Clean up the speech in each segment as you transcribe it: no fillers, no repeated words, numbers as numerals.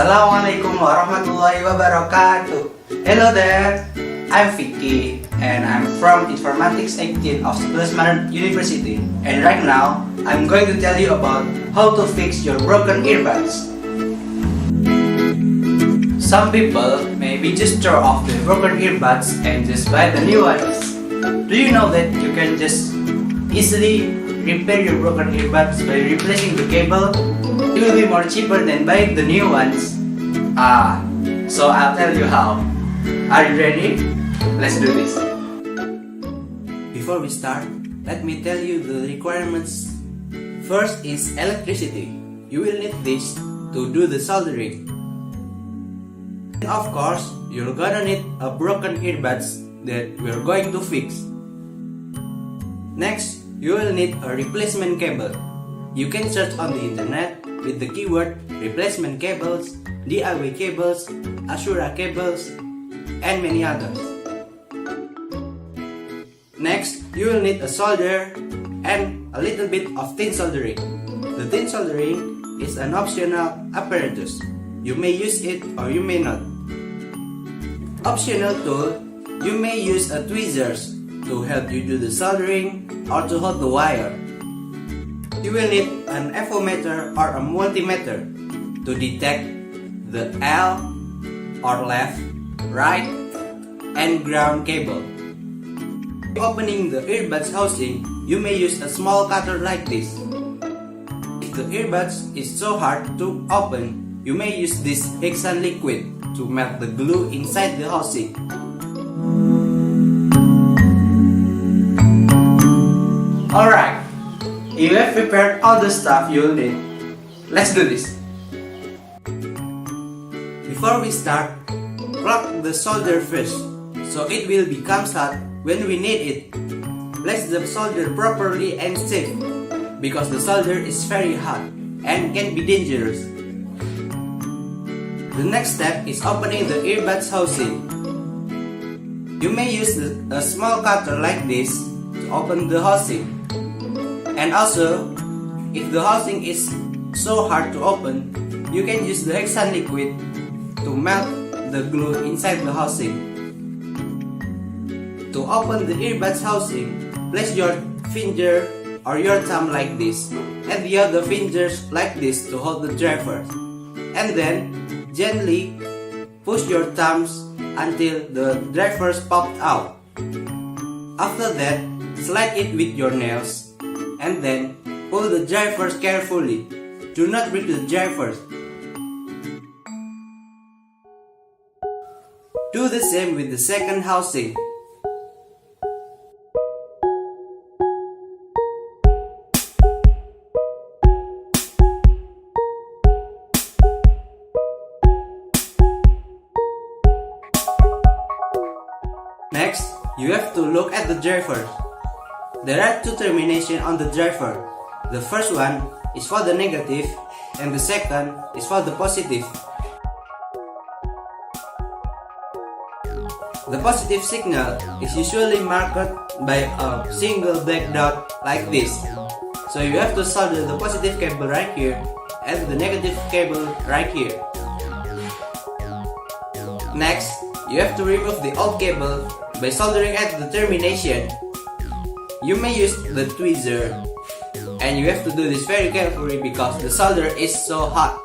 Assalamualaikum warahmatullahi wabarakatuh. Hello there, I'm Fiki and I'm from Informatics 18 of Sebelas Maret University. And right now, I'm going to tell you about how to fix your broken earbuds. Some people maybe just throw off the broken earbuds and just buy the new ones. Do you know that you can just easily repair your broken earbuds by replacing the cable? It will be more cheaper than buying the new ones. So I'll tell you how. Are you ready? Let's do this. Before we start, let me tell you the requirements. First is electricity. You will need this to do the soldering. And of course, you're gonna need a broken earbuds that we're going to fix. Next, you will need a replacement cable. You can search on the internet with the keyword replacement cables, DIY cables, ashura cables, and many others. Next, you will need a solder and a little bit of thin soldering. The thin soldering is an optional apparatus. You may use it or you may not. Optional tool, you may use a tweezers to help you do the soldering or to hold the wire. You will need an FO-meter or a multimeter to detect the L or left, right, and ground cable. Opening the earbuds housing, you may use a small cutter like this. If the earbuds is so hard to open, you may use this Hexan liquid to melt the glue inside the housing. Alright, you have prepared all the stuff you'll need. Let's do this. Before we start, plug the solder first, so it will become hot when we need it. Place the solder properly and safe, because the solder is very hot and can be dangerous. The next step is opening the earbuds housing. You may use a small cutter like this to open the housing. And also, if the housing is so hard to open, you can use the Hexan liquid to melt the glue inside the housing. To open the earbuds housing, place your finger or your thumb like this, and the other fingers like this to hold the driver. And then, gently push your thumbs until the drivers popped out. After that, slide it with your nails. And then, pull the drivers carefully. Do not break the drivers. Do the same with the second housing. Next, you have to look at the drivers. There are two terminations on the driver. The first one is for the negative and the second is for the positive. The positive signal is usually marked by a single black dot like this. So you have to solder the positive cable right here and the negative cable right here. Next, you have to remove the old cable by soldering at the termination. You may use the tweezer, and you have to do this very carefully because the solder is so hot.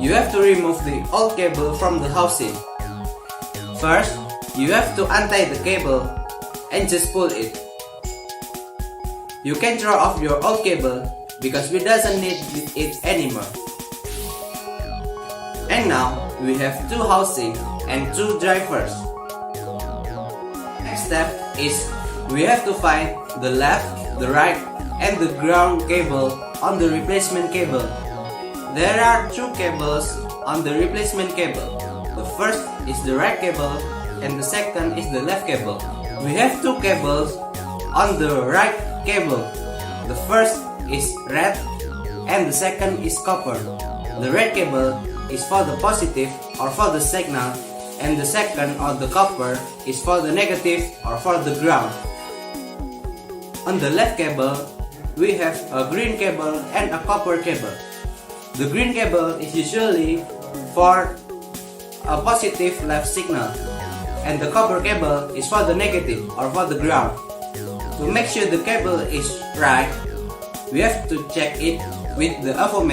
You have to remove the old cable from the housing. First, you have to untie the cable and just pull it. You can throw off your old cable because we doesn't need it anymore. And now, we have two housing and two drivers. Next step is we have to find the left, the right, and the ground cable on the replacement cable. There are two cables on the replacement cable. The first is the right cable and the second is the left cable. We have two cables on the right cable. The first is red and the second is copper. The red cable is for the positive or for the signal, and the second or the copper is for the negative or for the ground. On the left cable, we have a green cable and a copper cable. The green cable is usually for a positive left signal, and the copper cable is for the negative or for the ground. To make sure the cable is right, we have to check it with the earphone.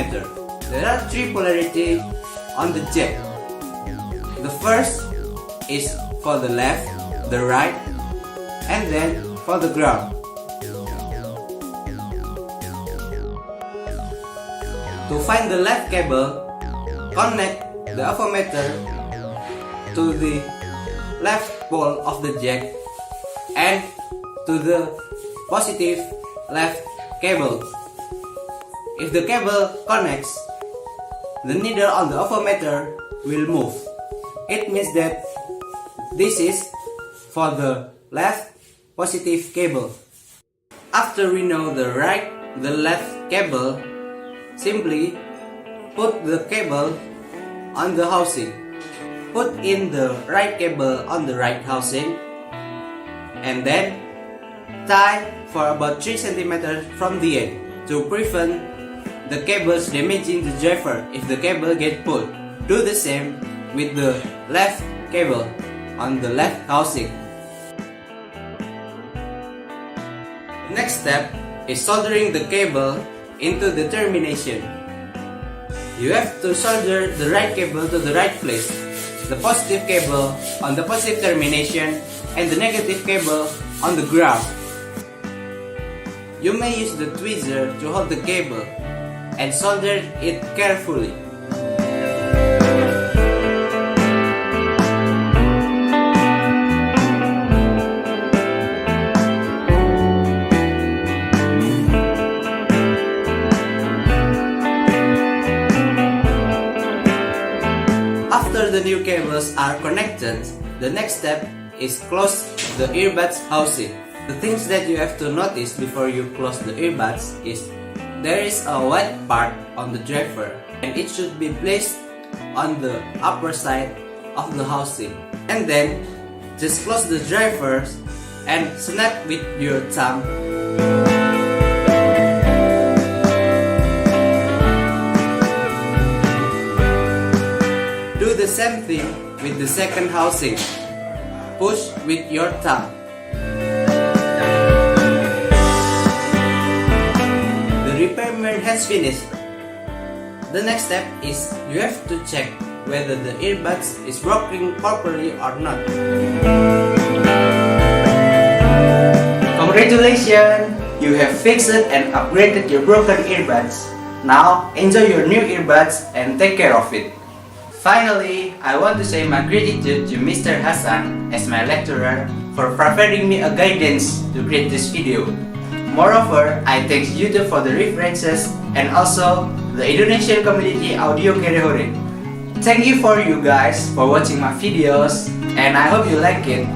There are three polarities on the jack. The first is for the left, the right, and then for the ground. To find the left cable, connect the earphone to the left pole of the jack and to the positive left cable. If the cable connects, the needle on the earphone will move. It means that this is for the left positive cable. After we know the right, the left cable, simply put the cable on the housing. Put in the right cable on the right housing and then tie for about 3 cm from the end to prevent the cables damaging the driver if the cable gets pulled. Do the same with the left cable on the left housing. Next step is soldering the cable into the termination. You have to solder the right cable to the right place, the positive cable on the positive termination, and the negative cable on the ground. You may use the tweezer to hold the cable and solder it carefully. After the new cables are connected, the next step is close the earbuds housing. The things that you have to notice before you close the earbuds is there is a white part on the driver and it should be placed on the upper side of the housing. And then just close the driver and snap with your thumb. Do the same thing with the second housing. Push with your thumb. The repairman has finished. The next step is you have to check whether the earbuds is working properly or not. Congratulations! You have fixed and upgraded your broken earbuds. Now enjoy your new earbuds and take care of it. Finally, I want to say my gratitude to Mr. Hassan as my lecturer for providing me a guidance to create this video. Moreover, I thank YouTube for the references and also the Indonesian community Audio Kerehore. Thank you for you guys for watching my videos and I hope you like it.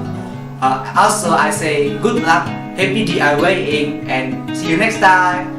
Also, I say good luck, happy DIYing and see you next time.